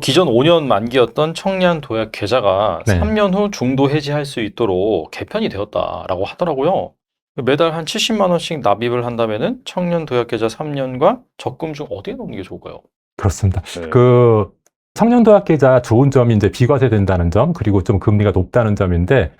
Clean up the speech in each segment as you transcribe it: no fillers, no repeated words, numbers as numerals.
기존 5년 만기였던 청년 도약 계좌가 네. 3년 후 중도 해지할 수 있도록 개편이 되었다라고 하더라고요. 매달 한 70만 원씩 납입을 한다면은 청년 도약 계좌 3년과 적금 중 어디에 넣는 게 좋을까요? 그렇습니다. 네. 그 청년도약 계좌 좋은 점이 이제 비과세 된다는 점, 그리고 좀 금리가 높다는 점인데,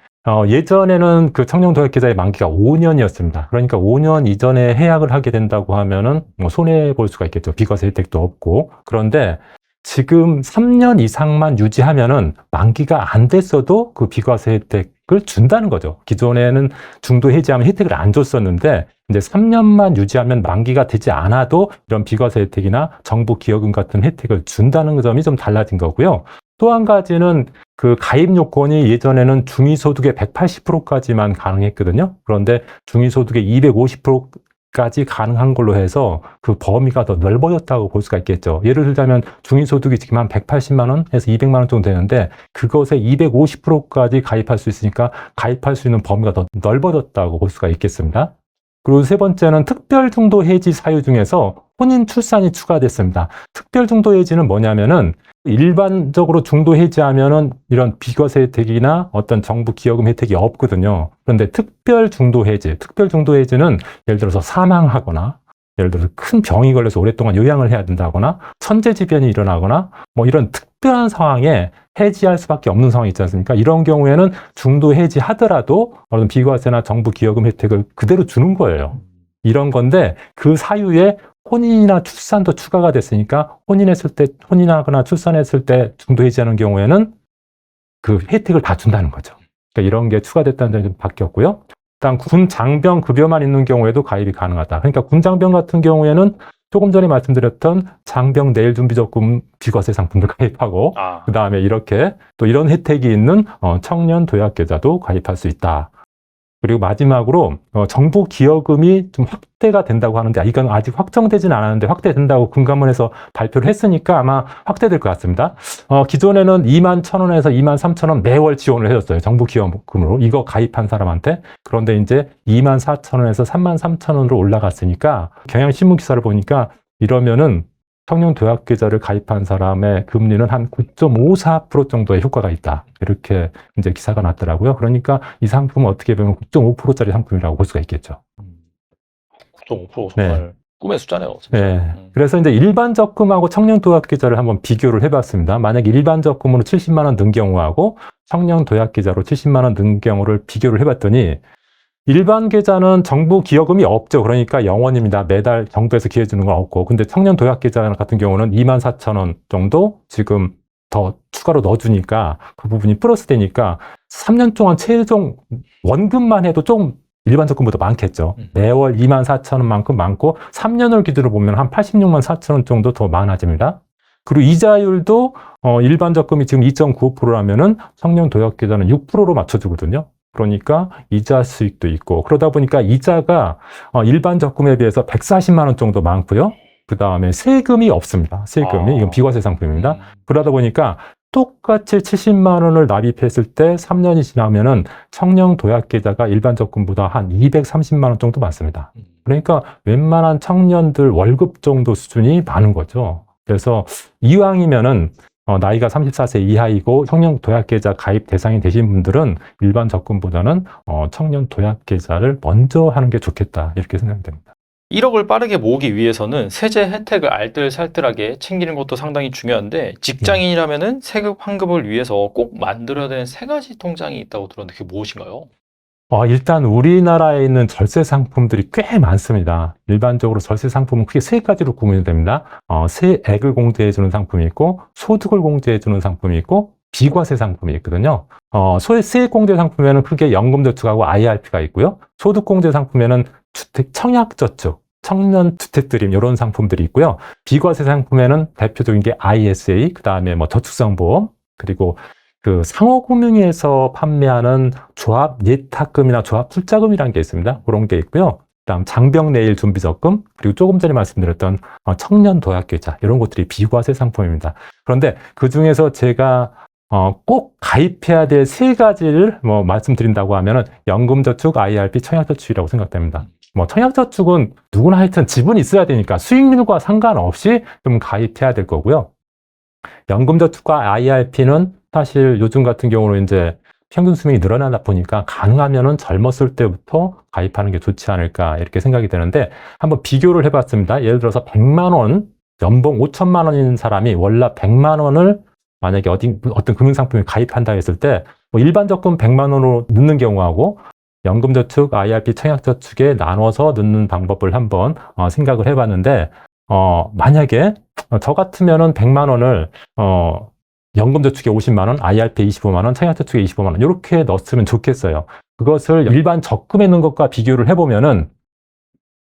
예전에는 그 청년도약 계좌의 만기가 5년이었습니다. 그러니까 5년 이전에 해약을 하게 된다고 하면은 뭐 손해 볼 수가 있겠죠. 비과세 혜택도 없고. 그런데 지금 3년 이상만 유지하면은 만기가 안 됐어도 그 비과세 혜택을 준다는 거죠. 기존에는 중도 해지하면 혜택을 안 줬었는데 이제 3년만 유지하면 만기가 되지 않아도 이런 비과세 혜택이나 정부 기여금 같은 혜택을 준다는 점이 좀 달라진 거고요. 또 한 가지는 그 가입 요건이 예전에는 중위소득의 180%까지만 가능했거든요. 그런데 중위소득의 250%까지 가능한 걸로 해서 그 범위가 더 넓어졌다고 볼 수가 있겠죠. 예를 들자면 중위소득이 지금 한 180만 원에서 200만 원 정도 되는데 그것에 250%까지 가입할 수 있으니까 가입할 수 있는 범위가 더 넓어졌다고 볼 수가 있겠습니다. 그리고 세 번째는 특별 중도 해지 사유 중에서 혼인 출산이 추가됐습니다. 특별 중도 해지는 뭐냐면은 일반적으로 중도 해지하면은 이런 비과세 혜택이나 어떤 정부 기여금 혜택이 없거든요. 그런데 특별 중도 해지는 예를 들어서 사망하거나 예를 들어서 큰 병이 걸려서 오랫동안 요양을 해야 된다거나 천재지변이 일어나거나 뭐 이런 특별한 상황에 해지할 수밖에 없는 상황이 있지 않습니까? 이런 경우에는 중도 해지하더라도 어떤 비과세나 정부 기여금 혜택을 그대로 주는 거예요. 이런 건데 그 사유에 혼인이나 출산도 추가가 됐으니까 혼인하거나 출산했을 때 중도 해지하는 경우에는 그 혜택을 다 준다는 거죠. 그러니까 이런 게 추가됐다는 점이 좀 바뀌었고요. 일단 군 장병 급여만 있는 경우에도 가입이 가능하다. 그러니까 군 장병 같은 경우에는 조금 전에 말씀드렸던 장병 내일 준비 적금 비과세 상품도 가입하고 그 다음에 이렇게 또 이런 혜택이 있는 청년 도약 계좌도 가입할 수 있다. 그리고 마지막으로 정부 기여금이 좀 확대가 된다고 하는데 이건 아직 확정되지는 않았는데 확대된다고 금감원에서 발표를 했으니까 아마 확대될 것 같습니다. 기존에는 2만 1,000원에서 2만 3,000원 매월 지원을 해줬어요. 정부 기여금으로. 이거 가입한 사람한테. 그런데 이제 2만 4,000원에서 3만 3,000원으로 올라갔으니까 경향신문 기사를 보니까 이러면은 청년 도약 계좌를 가입한 사람의 금리는 한 9.54% 정도의 효과가 있다. 이렇게 이제 기사가 났더라고요. 그러니까 이 상품은 어떻게 보면 9.5%짜리 상품이라고 볼 수가 있겠죠. 9.5% 정말 꿈의 숫자네요. 진짜. 네. 그래서 이제 일반 적금하고 청년 도약 계좌를 한번 비교를 해봤습니다. 만약 일반 적금으로 70만 원 든 경우하고 청년 도약 계좌로 70만 원 든 경우를 비교를 해봤더니 일반 계좌는 정부 기여금이 없죠. 그러니까 0원입니다. 매달 정부에서 기여해주는 건 없고. 근데 청년 도약 계좌 같은 경우는 24,000원 정도 지금 더 추가로 넣어주니까 그 부분이 플러스 되니까 3년 동안 최종 원금만 해도 좀 일반 적금보다 많겠죠. 매월 24,000원만큼 많고 3년을 기준으로 보면 한 86만 4천원 정도 더 많아집니다. 그리고 이자율도 일반 적금이 지금 2.95%라면은 청년 도약 계좌는 6%로 맞춰주거든요. 그러니까 이자 수익도 있고 그러다 보니까 이자가 일반 적금에 비해서 140만 원 정도 많고요. 그 다음에 세금이 없습니다. 세금이 이건 비과세 상품입니다. 그러다 보니까 똑같이 70만 원을 납입했을 때 3년이 지나면은 청년 도약 계좌가 일반 적금보다 한 230만 원 정도 많습니다. 그러니까 웬만한 청년들 월급 정도 수준이 많은 거죠. 그래서 이왕이면은 나이가 34세 이하이고 청년 도약 계좌 가입 대상이 되신 분들은 일반 적금보다는 청년 도약 계좌를 먼저 하는 게 좋겠다 이렇게 생각됩니다. 1억을 빠르게 모으기 위해서는 세제 혜택을 알뜰살뜰하게 챙기는 것도 상당히 중요한데 직장인이라면은 세금 환급을 위해서 꼭 만들어야 되는 세 가지 통장이 있다고 들었는데 그게 무엇인가요? 일단 우리나라에 있는 절세 상품들이 꽤 많습니다. 일반적으로 절세 상품은 크게 세 가지로 구분이 됩니다. 세액을 공제해주는 상품이 있고 소득을 공제해주는 상품이 있고 비과세 상품이 있거든요. 세액 공제 상품에는 크게 연금저축하고 IRP가 있고요. 소득 공제 상품에는 청약저축, 청년주택드림 이런 상품들이 있고요. 비과세 상품에는 대표적인 게 ISA, 그 다음에 뭐 저축성보험, 그리고 그 상호금융에서 판매하는 조합 예탁금이나 조합 출자금이라는 게 있습니다. 그런 게 있고요. 그다음 장병 내일 준비적금, 그리고 조금 전에 말씀드렸던 청년 도약 계좌 이런 것들이 비과세 상품입니다. 그런데 그 중에서 제가 꼭 가입해야 될 세 가지를 말씀드린다고 하면은 연금저축, IRP, 청약저축이라고 생각됩니다. 청약저축은 누구나 하여튼 지분이 있어야 되니까 수익률과 상관없이 좀 가입해야 될 거고요. 연금저축과 IRP는 사실 요즘 같은 경우는 이제 평균 수명이 늘어나다 보니까 가능하면은 젊었을 때부터 가입하는 게 좋지 않을까 이렇게 생각이 되는데 한번 비교를 해봤습니다. 예를 들어서 100만 원, 연봉 5천만 원인 사람이 월납 100만 원을 만약에 어떤 금융상품에 가입한다 했을 때 뭐 일반 적금 100만 원으로 넣는 경우하고 연금저축, IRP, 청약저축에 나눠서 넣는 방법을 한번 생각을 해봤는데 만약에 저 같으면은 100만 원을 연금저축에 50만 원, IRP에 25만 원, 청약저축에 25만 원 이렇게 넣었으면 좋겠어요. 그것을 일반 적금에 넣는 것과 비교를 해보면은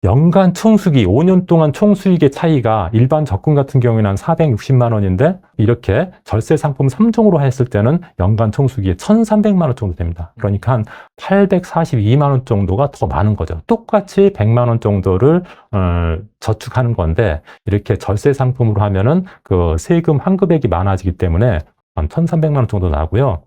연간 총수익이 5년 동안 총수익의 차이가 일반 적금 같은 경우에는 한 460만 원인데 이렇게 절세 상품 3종으로 했을 때는 연간 총수익이 1,300만 원 정도 됩니다. 그러니까 한 842만 원 정도가 더 많은 거죠. 똑같이 100만 원 정도를 저축하는 건데 이렇게 절세 상품으로 하면은 그 세금 환급액이 많아지기 때문에 한 1,300만 원 정도 나고요.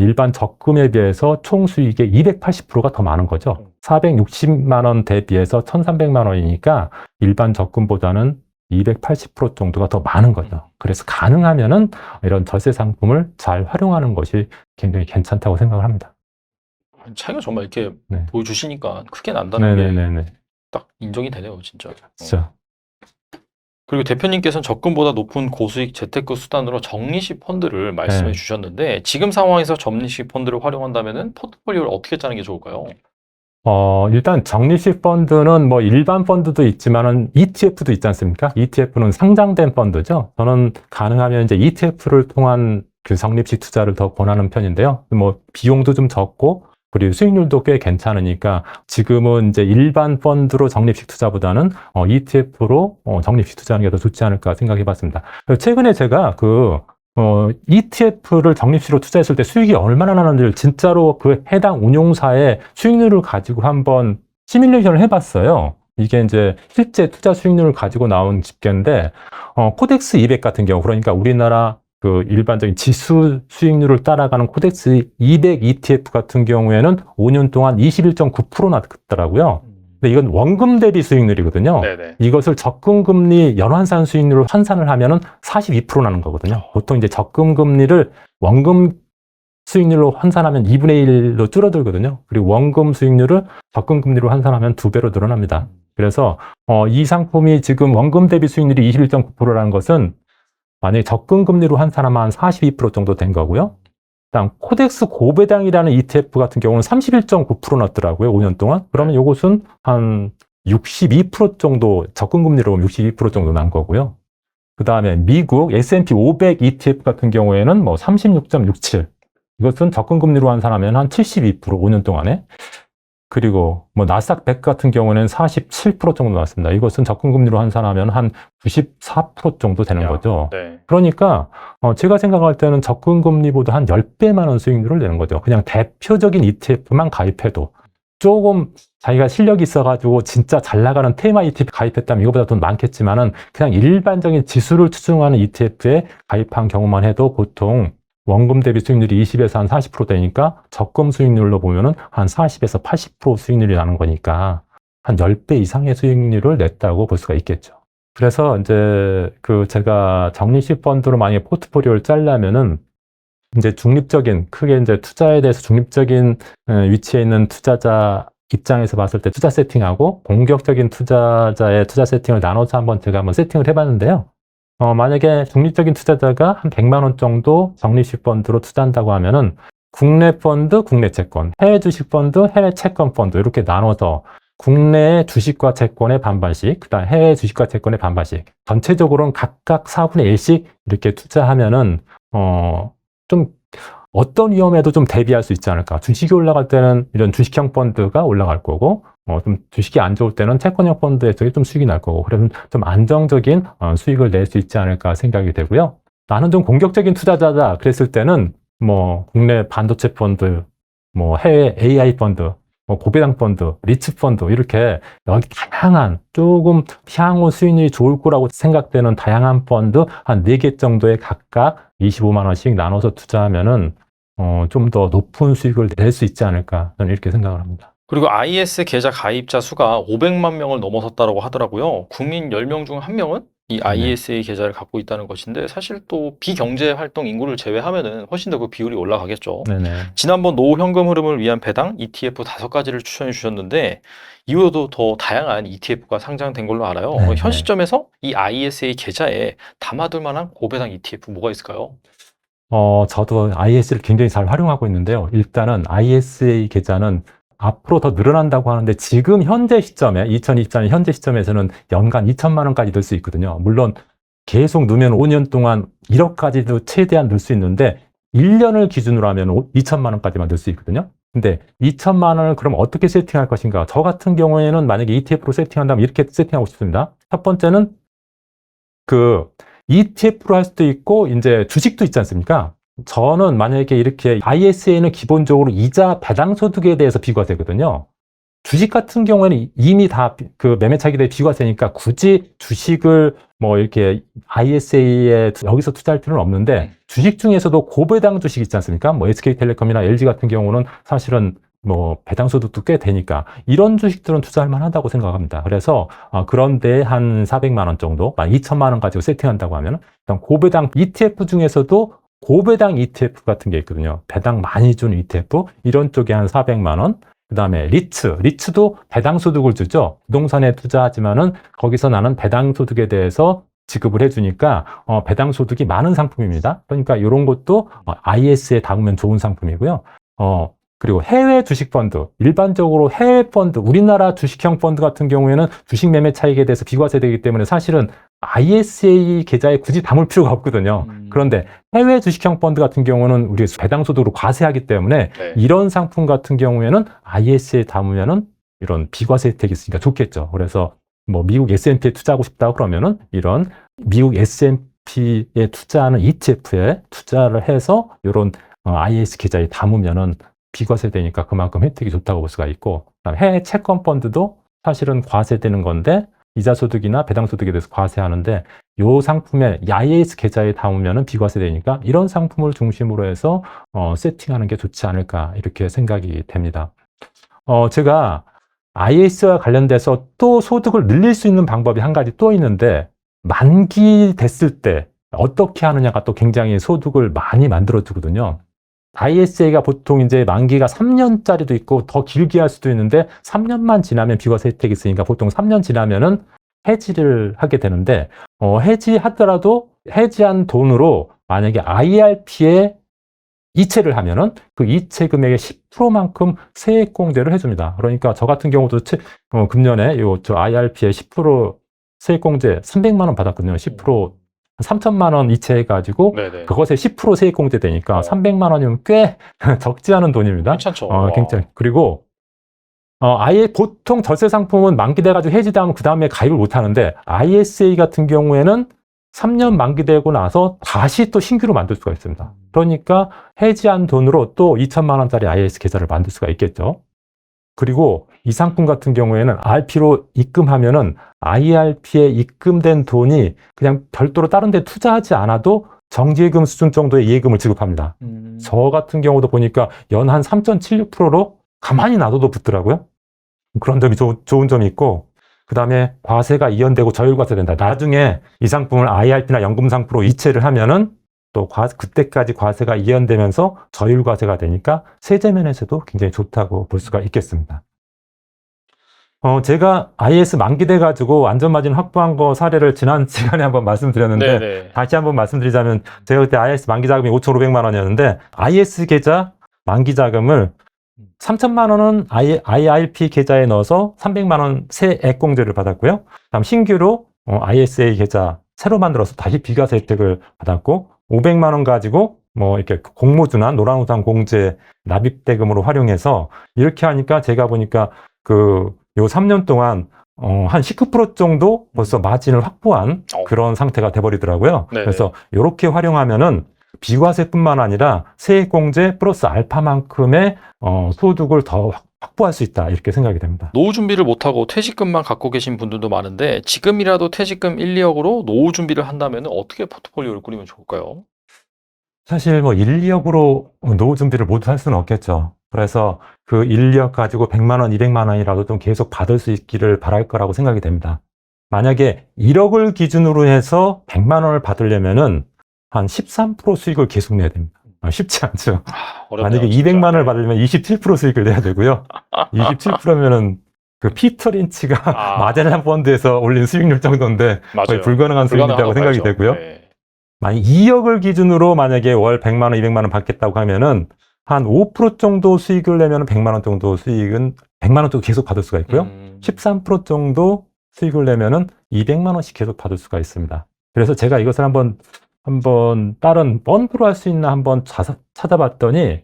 일반 적금에 비해서 총 수익의 280%가 더 많은 거죠. 460만 원 대비해서 1,300만 원이니까 일반 적금보다는 280% 정도가 더 많은 거죠. 그래서 가능하면은 이런 절세 상품을 잘 활용하는 것이 굉장히 괜찮다고 생각을 합니다. 차이가 정말 이렇게 네. 보여주시니까 크게 난다는 게 네네네. 딱 인정이 되네요, 진짜. 그렇죠. 그리고 대표님께서는 적금보다 높은 고수익 재테크 수단으로 적립식 펀드를 말씀해 네. 주셨는데 지금 상황에서 적립식 펀드를 활용한다면은 포트폴리오를 어떻게 짜는 게 좋을까요? 일단 적립식 펀드는 뭐 일반 펀드도 있지만은 ETF도 있지 않습니까? ETF는 상장된 펀드죠. 저는 가능하면 이제 ETF를 통한 그 적립식 투자를 더 권하는 편인데요. 뭐 비용도 좀 적고 그리고 수익률도 꽤 괜찮으니까 지금은 이제 일반 펀드로 적립식 투자보다는 ETF로 적립식 투자하는 게 더 좋지 않을까 생각해 봤습니다. 최근에 제가 ETF를 적립식으로 투자했을 때 수익이 얼마나 나는지를 진짜로 그 해당 운용사의 수익률을 가지고 한번 시뮬레이션을 해봤어요. 이게 이제 실제 투자 수익률을 가지고 나온 집계인데, 코덱스 200 같은 경우, 그러니까 우리나라 그 일반적인 지수 수익률을 따라가는 코덱스 200 ETF 같은 경우에는 5년 동안 21.9% 났더라고요. 근데 이건 원금 대비 수익률이거든요. 네네. 이것을 적금금리 연환산 수익률을 환산을 하면은 42% 나는 거거든요. 보통 이제 적금금리를 원금 수익률로 환산하면 2분의 1로 줄어들거든요. 그리고 원금 수익률을 적금금리로 환산하면 2배로 늘어납니다. 그래서 이 상품이 지금 원금 대비 수익률이 21.9%라는 것은 만약에 적금금리로 환산하면 한 42% 정도 된 거고요. 그다음 코덱스 고배당이라는 ETF 같은 경우는 31.9% 났더라고요. 5년 동안. 그러면 이것은 한 62% 정도 적금금리로 보면 62% 정도 난 거고요. 그다음에 미국 S&P 500 ETF 같은 경우에는 뭐 36.67. 이것은 적금금리로 환산하면 한 72% 5년 동안에. 그리고 뭐 나스닥 100 같은 경우는 47% 정도 나왔습니다. 이것은 적금금리로 환산하면 한 94% 정도 되는 거죠. 네. 그러니까 제가 생각할 때는 적금금리보다 한 10배 많은 수익률을 내는 거죠. 그냥 대표적인 ETF만 가입해도 조금 자기가 실력이 있어가지고 진짜 잘 나가는 테마 ETF 가입했다면 이거보다 돈 많겠지만은 그냥 일반적인 지수를 추종하는 ETF에 가입한 경우만 해도 보통 원금 대비 수익률이 20에서 한 40% 되니까 적금 수익률로 보면은 한 40에서 80% 수익률이 나는 거니까 한 10배 이상의 수익률을 냈다고 볼 수가 있겠죠. 그래서 이제 제가 적립식 펀드로 만약에 포트폴리오를 짜려면은 이제 크게 이제 투자에 대해서 중립적인 위치에 있는 투자자 입장에서 봤을 때 투자 세팅하고 공격적인 투자자의 투자 세팅을 나눠서 제가 한번 세팅을 해봤는데요. 만약에 중립적인 투자자가 한 100만 원 정도 적립식 펀드로 투자한다고 하면은 국내 펀드, 국내 채권, 해외 주식 펀드, 해외 채권 펀드 이렇게 나눠서 국내 주식과 채권의 반반씩, 그다음 해외 주식과 채권의 반반씩, 전체적으로는 각각 4분의 1씩 이렇게 투자하면은 좀 어떤 위험에도 좀 대비할 수 있지 않을까. 주식이 올라갈 때는 이런 주식형 펀드가 올라갈 거고, 좀 주식이 안 좋을 때는 채권형 펀드에서 좀 수익이 날 거고, 그러면 좀 안정적인 수익을 낼 수 있지 않을까 생각이 되고요. 나는 좀 공격적인 투자자다 그랬을 때는 뭐 국내 반도체 펀드, 뭐 해외 AI 펀드, 뭐 고배당 펀드, 리츠 펀드 이렇게 여기 다양한 조금 향후 수익률이 좋을 거라고 생각되는 다양한 펀드 한 4개 정도에 각각 25만 원씩 나눠서 투자하면은 좀 더 높은 수익을 낼 수 있지 않을까 저는 이렇게 생각을 합니다. 그리고 IS 계좌 가입자 수가 500만 명을 넘어섰다고 하더라고요. 국민 10명 중 1명은 이 ISA 계좌를 갖고 있다는 것인데 사실 또 비경제 활동 인구를 제외하면은 훨씬 더 그 비율이 올라가겠죠. 네네. 지난번 노후 현금 흐름을 위한 배당 ETF 5가지를 추천해 주셨는데 이후에도 더 다양한 ETF가 상장된 걸로 알아요. 네, 현 네. 시점에서 이 ISA 계좌에 담아둘 만한 고배당 ETF 뭐가 있을까요? 저도 IS를 굉장히 잘 활용하고 있는데요. 일단은 ISA 계좌는 앞으로 더 늘어난다고 하는데 지금 현재 시점에 2024년 현재 시점에서는 연간 2천만 원까지 늘 수 있거든요. 물론 계속 넣으면 5년 동안 1억까지도 최대한 넣을 수 있는데 1년을 기준으로 하면 2천만 원까지만 넣을 수 있거든요. 근데 2천만 원을 그럼 어떻게 세팅할 것인가? 저 같은 경우에는 만약에 ETF로 세팅한다면 이렇게 세팅하고 싶습니다. 첫 번째는 그 ETF로 할 수도 있고 이제 주식도 있지 않습니까? 저는 만약에 이렇게 ISA는 기본적으로 이자 배당 소득에 대해서 비과세거든요. 주식 같은 경우에는 이미 다 그 매매 차익에 비과세니까 굳이 주식을 뭐 이렇게 ISA에 여기서 투자할 필요는 없는데 주식 중에서도 고배당 주식 있지 않습니까? 뭐 SK텔레콤이나 LG 같은 경우는 사실은 뭐 배당 소득도 꽤 되니까 이런 주식들은 투자할 만하다고 생각합니다. 그래서 그런데 한 400만 원 정도, 2천만 원 가지고 세팅한다고 하면 일단 고배당 ETF 중에서도 고배당 ETF 같은 게 있거든요. 배당 많이 주는 ETF 이런 쪽에 한 400만 원. 그다음에 리츠도 배당 소득을 주죠. 부동산에 투자하지만은 거기서 나는 배당 소득에 대해서 지급을 해주니까 배당 소득이 많은 상품입니다. 그러니까 이런 것도 IS에 담으면 좋은 상품이고요. 그리고 해외 주식 펀드, 일반적으로 해외 펀드, 우리나라 주식형 펀드 같은 경우에는 주식 매매 차익에 대해서 비과세되기 때문에 사실은 ISA 계좌에 굳이 담을 필요가 없거든요. 그런데 해외 주식형 펀드 같은 경우는 우리 배당 소득으로 과세하기 때문에 네. 이런 상품 같은 경우에는 ISA에 담으면은 이런 비과세 혜택이 있으니까 좋겠죠. 그래서 뭐 미국 S&P에 투자하고 싶다 그러면은 이런 미국 S&P에 투자하는 ETF에 투자를 해서 이런 IS 계좌에 담으면은 비과세되니까 그만큼 혜택이 좋다고 볼 수가 있고, 그다음에 해외 채권 펀드도 사실은 과세되는 건데 이자 소득이나 배당 소득에 대해서 과세하는데 이 상품에 IS 계좌에 담으면은 비과세되니까 이런 상품을 중심으로 해서 세팅하는 게 좋지 않을까 이렇게 생각이 됩니다. 제가 IS와 관련돼서 또 소득을 늘릴 수 있는 방법이 한 가지 또 있는데 만기 됐을 때 어떻게 하느냐가 또 굉장히 소득을 많이 만들어 주거든요. ISA가 보통 이제 만기가 3년짜리도 있고 더 길게 할 수도 있는데 3년만 지나면 비과세 혜택이 있으니까 보통 3년 지나면은 해지를 하게 되는데 해지하더라도 해지한 돈으로 만약에 IRP에 이체를 하면은 그 이체 금액의 10%만큼 세액공제를 해줍니다. 그러니까 저 같은 경우도 금년에 저 IRP에 10% 세액공제 300만 원 받았거든요. 10% 3천만 원 이체해가지고 네네. 그것에 10% 세액공제 되니까 300만 원이면 꽤 적지 않은 돈입니다. 괜찮죠. 굉장히. 그리고 아예 보통 절세 상품은 만기돼가지고 해지되면 그 다음에 가입을 못 하는데 ISA 같은 경우에는 3년 만기되고 나서 다시 또 신규로 만들 수가 있습니다. 그러니까 해지한 돈으로 또 2천만 원짜리 IS 계좌를 만들 수가 있겠죠. 그리고 이 상품 같은 경우에는 RP로 입금하면은 IRP에 입금된 돈이 그냥 별도로 다른 데 투자하지 않아도 정기예금 수준 정도의 예금을 지급합니다. 저 같은 경우도 보니까 연 한 3.76%로 가만히 놔둬도 붙더라고요. 그런 점이 좋은 점이 있고, 그 다음에 과세가 이연되고 저율과세 된다. 나중에 이 상품을 IRP나 연금 상품으로 이체를 하면은 또 그때까지 과세가 이연되면서 저율과세가 되니까 세제면에서도 굉장히 좋다고 볼 수가 있겠습니다. 제가 IS 만기돼가지고 안전마진 확보한 거 사례를 지난 시간에 한번 말씀드렸는데 네네. 다시 한번 말씀드리자면 제가 그때 IS 만기 자금이 5,500만 원이었는데 IS 계좌 만기 자금을 3천만 원은 IRP 계좌에 넣어서 300만 원 세액공제를 받았고요. 다음 신규로 ISA 계좌 새로 만들어서 다시 비과세 혜택을 받았고 500만 원 가지고 뭐 이렇게 공모주나 노란우산 공제 납입대금으로 활용해서 이렇게 하니까 제가 보니까 요 3년 동안 한 19% 정도 벌써 마진을 확보한 그런 상태가 돼버리더라고요. 네네. 그래서 이렇게 활용하면은 비과세뿐만 아니라 세액공제 플러스 알파만큼의 소득을 더 확보할 수 있다 이렇게 생각이 됩니다. 노후 준비를 못하고 퇴직금만 갖고 계신 분들도 많은데 지금이라도 퇴직금 1, 2억으로 노후 준비를 한다면 어떻게 포트폴리오를 꾸리면 좋을까요? 사실 뭐 1, 2억으로 노후 준비를 모두 할 수는 없겠죠. 그래서 그 1, 2억 가지고 100만 원, 200만 원이라도 좀 계속 받을 수 있기를 바랄 거라고 생각이 됩니다. 만약에 1억을 기준으로 해서 100만 원을 받으려면은 한 13% 수익을 계속 내야 됩니다. 쉽지 않죠. 어렵네요, 만약에 진짜. 200만 원을 네. 받으려면 27% 수익을 내야 되고요. 27%면은 그 피터 린치가 마젤란 펀드에서 올린 수익률 정도인데 거의 맞아요. 불가능한 수익이라고 생각이 봐야죠. 되고요. 네. 만약 2억을 기준으로 만약에 월 100만 원, 200만 원 받겠다고 하면은 한 5% 정도 수익을 내면 100만 원 정도 수익은 100만 원 정도 계속 받을 수가 있고요. 13% 정도 수익을 내면은 200만 원씩 계속 받을 수가 있습니다. 그래서 제가 이것을 한번 다른 펀드로 할 수 있나 한번 찾아봤더니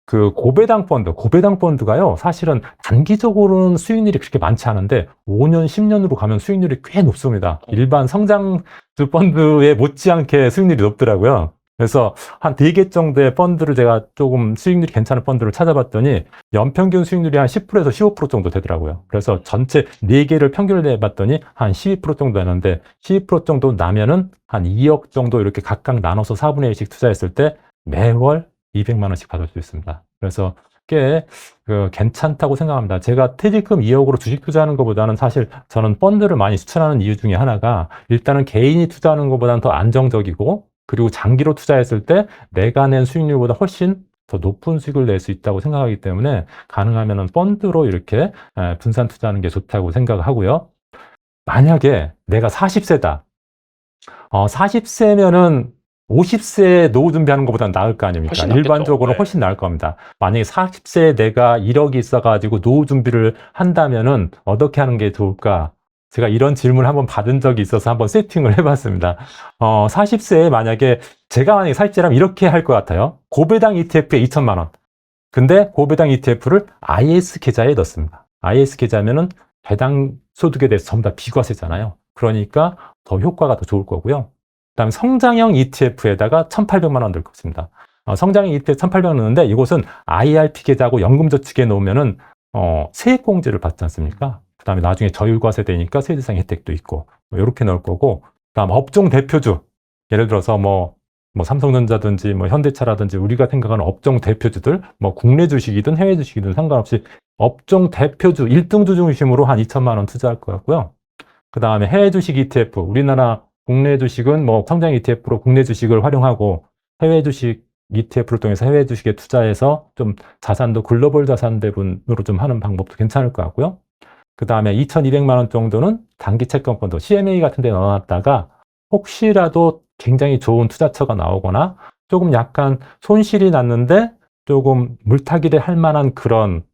그 고배당 펀드가요. 사실은 단기적으로는 수익률이 그렇게 많지 않은데 5년, 10년으로 가면 수익률이 꽤 높습니다. 일반 성장주 펀드에 못지않게 수익률이 높더라고요. 그래서 한 4개 정도의 펀드를 제가 조금 수익률이 괜찮은 펀드를 찾아봤더니 연평균 수익률이 한 10%에서 15% 정도 되더라고요. 그래서 전체 4개를 평균을 내봤더니 한 12% 정도 되는데 12% 정도 나면은 한 2억 정도 이렇게 각각 나눠서 4분의 1씩 투자했을 때 매월 200만 원씩 받을 수 있습니다. 그래서 꽤 괜찮다고 생각합니다. 제가 퇴직금 2억으로 주식 투자하는 것보다는 사실 저는 펀드를 많이 추천하는 이유 중에 하나가 일단은 개인이 투자하는 것보다는 더 안정적이고 그리고 장기로 투자했을 때 내가 낸 수익률보다 훨씬 더 높은 수익을 낼 수 있다고 생각하기 때문에 가능하면 펀드로 이렇게 분산 투자하는 게 좋다고 생각하고요. 만약에 내가 40세다. 40세면은 50세에 노후 준비하는 것보다 나을 거 아닙니까? 훨씬 낫겠죠. 일반적으로 네. 훨씬 나을 겁니다. 만약에 40세에 내가 1억이 있어가지고 노후 준비를 한다면은 어떻게 하는 게 좋을까? 제가 이런 질문을 한번 받은 적이 있어서 한번 세팅을 해봤습니다. 40세에 제가 만약에 40세라면 이렇게 할 것 같아요. 고배당 ETF에 2천만 원. 근데 고배당 ETF를 IS 계좌에 넣습니다. IS 계좌면은 배당 소득에 대해서 전부 다 비과세잖아요. 그러니까 더 효과가 더 좋을 거고요. 그다음에 성장형 ETF에다가 1,800만 원 넣을 것입니다. 성장형 ETF 1,800만 원 넣는데 이곳은 IRP 계좌하고 연금저축에 놓으면은 세액공제를 받지 않습니까? 그다음에 나중에 저율과세 되니까 세제상 혜택도 있고 이렇게 넣을 거고, 그다음 업종 대표주 예를 들어서 뭐 삼성전자든지 뭐 현대차라든지 우리가 생각하는 업종 대표주들 뭐 국내 주식이든 해외 주식이든 상관없이 업종 대표주 1등주 중심으로 한 2천만 원 투자할 것 같고요. 그 다음에 해외 주식 ETF, 우리나라 국내 주식은 뭐 성장 ETF로 국내 주식을 활용하고 해외 주식 ETF를 통해서 해외 주식에 투자해서 좀 자산도 글로벌 자산 배분으로 좀 하는 방법도 괜찮을 것 같고요. 그 다음에 2,200만 원 정도는 단기 채권 펀드, CMA 같은 데 넣어놨다가 혹시라도 굉장히 좋은 투자처가 나오거나 조금 약간 손실이 났는데 조금 물타기를 할 만한 그런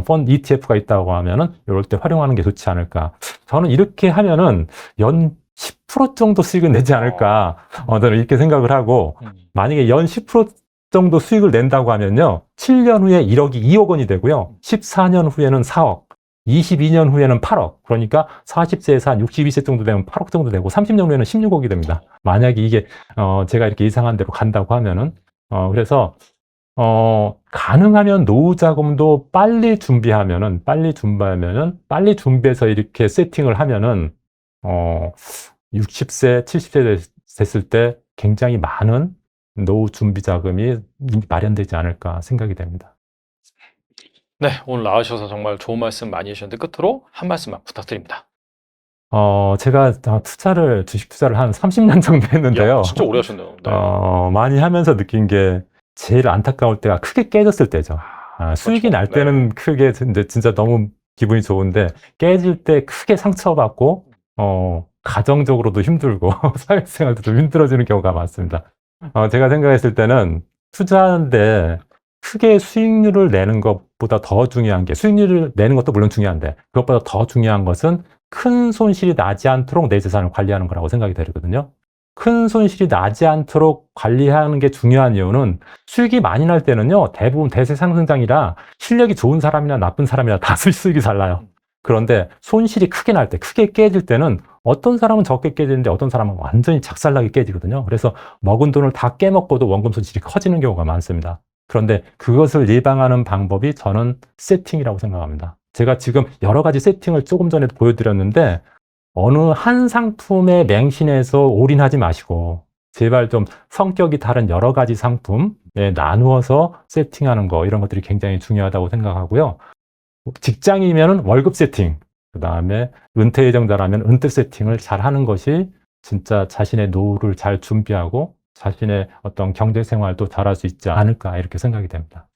펀드 ETF가 있다고 하면은 이럴 때 활용하는 게 좋지 않을까. 저는 이렇게 하면은 연 10% 정도 수익을 내지 않을까. 저는 이렇게 생각을 하고, 만약에 연 10% 정도 수익을 낸다고 하면요, 7년 후에 1억이 2억 원이 되고요, 14년 후에는 4억, 22년 후에는 8억. 그러니까 40세에서 한 62세 정도 되면 8억 정도 되고 30년 후에는 16억이 됩니다. 만약에 이게 제가 이렇게 예상한 대로 간다고 하면은 그래서 가능하면 노후 자금도 빨리 준비해서 이렇게 세팅을 하면은 60세, 70세 됐을 때 굉장히 많은 노후 준비 자금이 마련되지 않을까 생각이 됩니다. 네, 오늘 나와주셔서 정말 좋은 말씀 많이 해주셨는데 끝으로 한 말씀만 부탁드립니다. 제가 주식 투자를 한 30년 정도 했는데요. 이야, 진짜 오래 하셨네요. 네. 많이 하면서 느낀 게 제일 안타까울 때가 크게 깨졌을 때죠. 수익이 그렇죠. 날 때는 크게 진짜 너무 기분이 좋은데 깨질 때 크게 상처받고 가정적으로도 힘들고 사회생활도 좀 힘들어지는 경우가 많습니다. 제가 생각했을 때는 투자하는데 크게 수익률을 내는 것보다 더 중요한 게, 수익률을 내는 것도 물론 중요한데 그것보다 더 중요한 것은 큰 손실이 나지 않도록 내 재산을 관리하는 거라고 생각이 되거든요. 큰 손실이 나지 않도록 관리하는 게 중요한 이유는 수익이 많이 날 때는요, 대부분 대세 상승장이라 실력이 좋은 사람이나 나쁜 사람이나 다 수익이 잘 나요. 그런데 손실이 크게 날 때, 크게 깨질 때는 어떤 사람은 적게 깨지는데 어떤 사람은 완전히 작살나게 깨지거든요. 그래서 먹은 돈을 다 깨먹고도 원금 손실이 커지는 경우가 많습니다. 그런데 그것을 예방하는 방법이 저는 세팅이라고 생각합니다. 제가 지금 여러 가지 세팅을 조금 전에 보여드렸는데 어느 한 상품에 맹신해서 올인하지 마시고 제발 좀 성격이 다른 여러 가지 상품에 나누어서 세팅하는 거, 이런 것들이 굉장히 중요하다고 생각하고요. 직장이면 월급 세팅, 그 다음에 은퇴 예정자라면 은퇴 세팅을 잘 하는 것이 진짜 자신의 노후를 잘 준비하고 자신의 어떤 경제 생활도 잘할 수 있지 않을까 이렇게 생각이 됩니다.